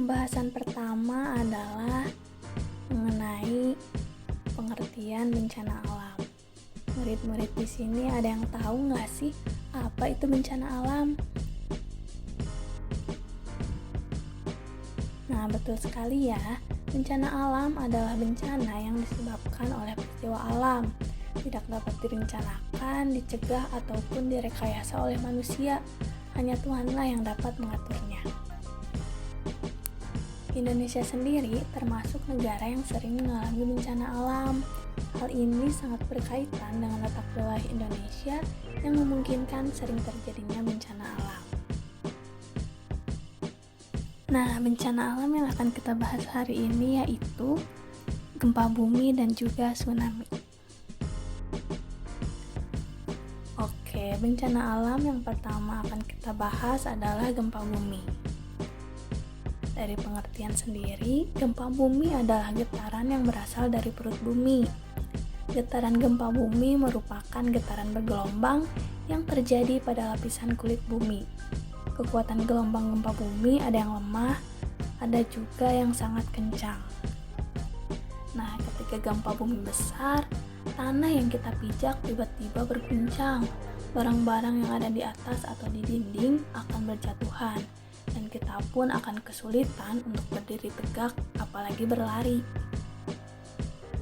Pembahasan pertama adalah mengenai pengertian bencana alam. Murid-murid di sini ada yang tahu nggak sih apa itu bencana alam? Nah, betul sekali ya. Bencana alam adalah bencana yang disebabkan oleh peristiwa alam, tidak dapat direncanakan, dicegah, ataupun direkayasa oleh manusia. Hanya Tuhanlah yang dapat mengaturnya. Indonesia sendiri termasuk negara yang sering mengalami bencana alam. Hal ini sangat berkaitan dengan letak wilayah Indonesia yang memungkinkan sering terjadinya bencana alam. Nah, bencana alam yang akan kita bahas hari ini yaitu gempa bumi dan juga tsunami. Oke, bencana alam yang pertama akan kita bahas adalah gempa bumi. Dari pengertian sendiri, gempa bumi adalah getaran yang berasal dari perut bumi. Getaran gempa bumi merupakan getaran bergelombang yang terjadi pada lapisan kulit bumi. Kekuatan gelombang gempa bumi ada yang lemah, ada juga yang sangat kencang. Nah, ketika gempa bumi besar, tanah yang kita pijak tiba-tiba berguncang. Barang-barang yang ada di atas atau di dinding akan berjatuhan, dan kita pun akan kesulitan untuk berdiri tegak, apalagi berlari.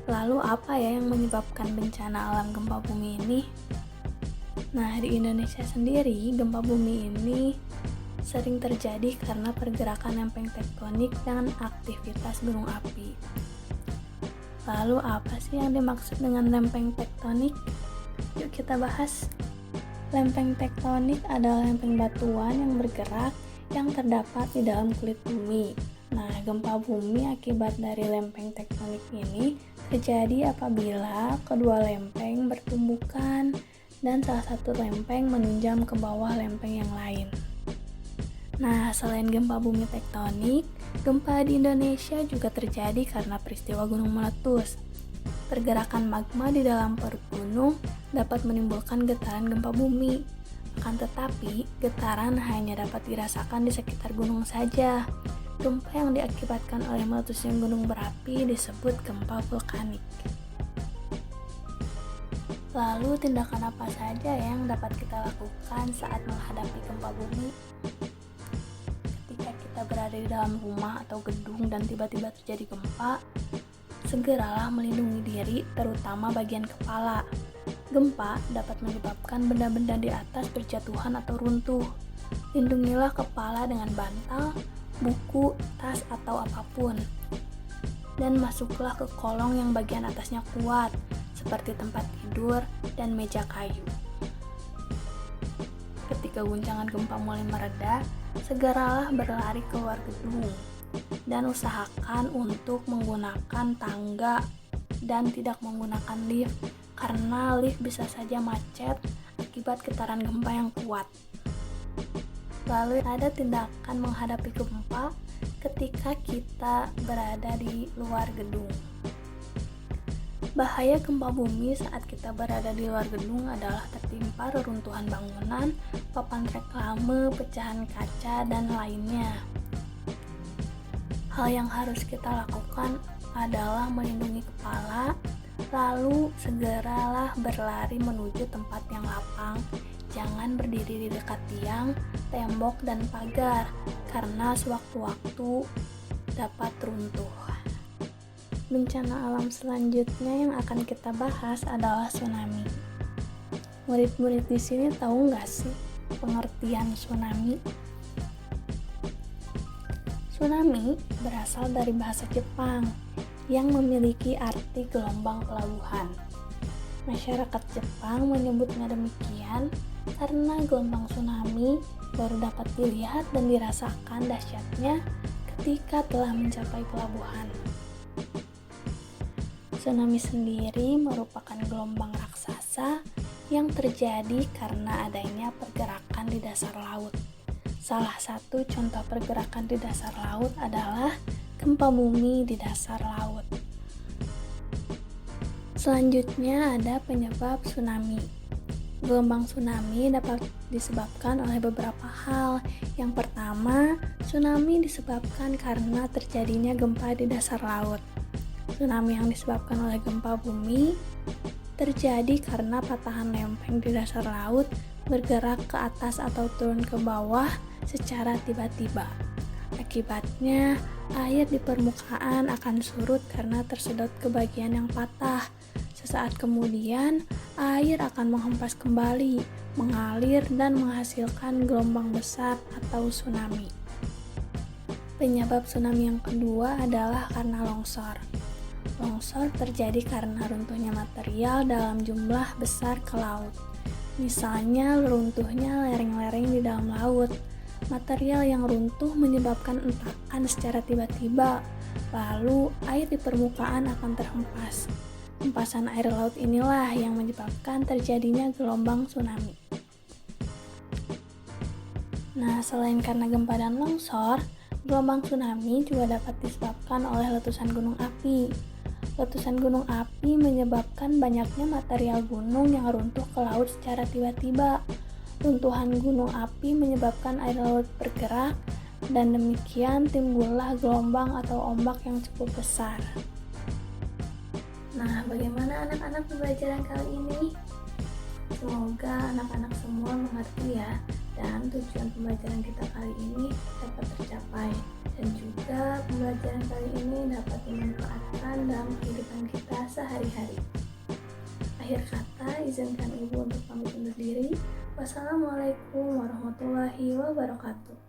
Lalu apa ya yang menyebabkan bencana alam gempa bumi ini? Nah, di Indonesia sendiri, gempa bumi ini sering terjadi karena pergerakan lempeng tektonik dan aktivitas gunung api. Lalu apa sih yang dimaksud dengan lempeng tektonik? Yuk kita bahas. Lempeng tektonik adalah lempeng batuan yang bergerak yang terdapat di dalam kulit bumi. Nah, gempa bumi akibat dari lempeng tektonik ini terjadi apabila kedua lempeng bertumbukan dan salah satu lempeng menunjam ke bawah lempeng yang lain. Nah, selain gempa bumi tektonik, gempa di Indonesia juga terjadi karena peristiwa gunung meletus. Pergerakan magma di dalam perut gunung dapat menimbulkan getaran gempa bumi. Akan tetapi, getaran hanya dapat dirasakan di sekitar gunung saja. Gempa yang diakibatkan oleh meletusnya gunung berapi disebut gempa vulkanik. Lalu, tindakan apa saja yang dapat kita lakukan saat menghadapi gempa bumi? Ketika kita berada di dalam rumah atau gedung dan tiba-tiba terjadi gempa, segeralah melindungi diri, terutama bagian kepala. Gempa dapat menyebabkan benda-benda di atas berjatuhan atau runtuh. Lindungilah kepala dengan bantal, buku, tas, atau apapun. Dan masuklah ke kolong yang bagian atasnya kuat, seperti tempat tidur dan meja kayu. Ketika guncangan gempa mulai mereda, segeralah berlari keluar gedung. Dan usahakan untuk menggunakan tangga dan tidak menggunakan lift, karena lift bisa saja macet akibat getaran gempa yang kuat. Lalu ada tindakan menghadapi gempa ketika kita berada di luar gedung. Bahaya gempa bumi saat kita berada di luar gedung adalah tertimpa reruntuhan bangunan, papan reklame, pecahan kaca, dan lainnya. Hal yang harus kita lakukan adalah melindungi kepala, lalu segeralah berlari menuju tempat yang lapang. Jangan berdiri di dekat tiang, tembok, dan pagar, karena sewaktu-waktu dapat runtuh. Bencana alam selanjutnya yang akan kita bahas adalah tsunami. Murid-murid di sini tahu nggak sih pengertian tsunami? Tsunami berasal dari bahasa Jepang yang memiliki arti gelombang pelabuhan. Masyarakat Jepang menyebutnya demikian karena gelombang tsunami baru dapat dilihat dan dirasakan dahsyatnya ketika telah mencapai pelabuhan. Tsunami sendiri merupakan gelombang raksasa yang terjadi karena adanya pergerakan di dasar laut. Salah satu contoh pergerakan di dasar laut adalah gempa bumi di dasar laut. Selanjutnya ada penyebab tsunami. Gelombang tsunami dapat disebabkan oleh beberapa hal. Yang pertama, tsunami disebabkan karena terjadinya gempa di dasar laut. Tsunami yang disebabkan oleh gempa bumi terjadi karena patahan lempeng di dasar laut bergerak ke atas atau turun ke bawah secara tiba-tiba. Akibatnya, air di permukaan akan surut karena tersedot ke bagian yang patah. Sesaat kemudian, air akan menghempas kembali, mengalir dan menghasilkan gelombang besar atau tsunami. Penyebab tsunami yang kedua adalah karena longsor. Longsor terjadi karena runtuhnya material dalam jumlah besar ke laut. Misalnya, runtuhnya lereng-lereng di dalam laut. Material yang runtuh menyebabkan entakan secara tiba-tiba, lalu air di permukaan akan terhempas. Hempasan air laut inilah yang menyebabkan terjadinya gelombang tsunami. Nah, selain karena gempa dan longsor, gelombang tsunami juga dapat disebabkan oleh letusan gunung api. Letusan gunung api menyebabkan banyaknya material gunung yang runtuh ke laut secara tiba-tiba. Runtuhan gunung api menyebabkan air laut bergerak, dan demikian timbullah gelombang atau ombak yang cukup besar. Nah, bagaimana anak-anak pembelajaran kali ini? Semoga anak-anak semua mengerti ya, dan tujuan pembelajaran kita kali ini dapat tercapai, dan juga pembelajaran kali ini dapat dimanfaatkan dalam kehidupan kita sehari-hari. Akhir kata, izinkan Ibu untuk pamit undur diri. Wassalamualaikum warahmatullahi wabarakatuh.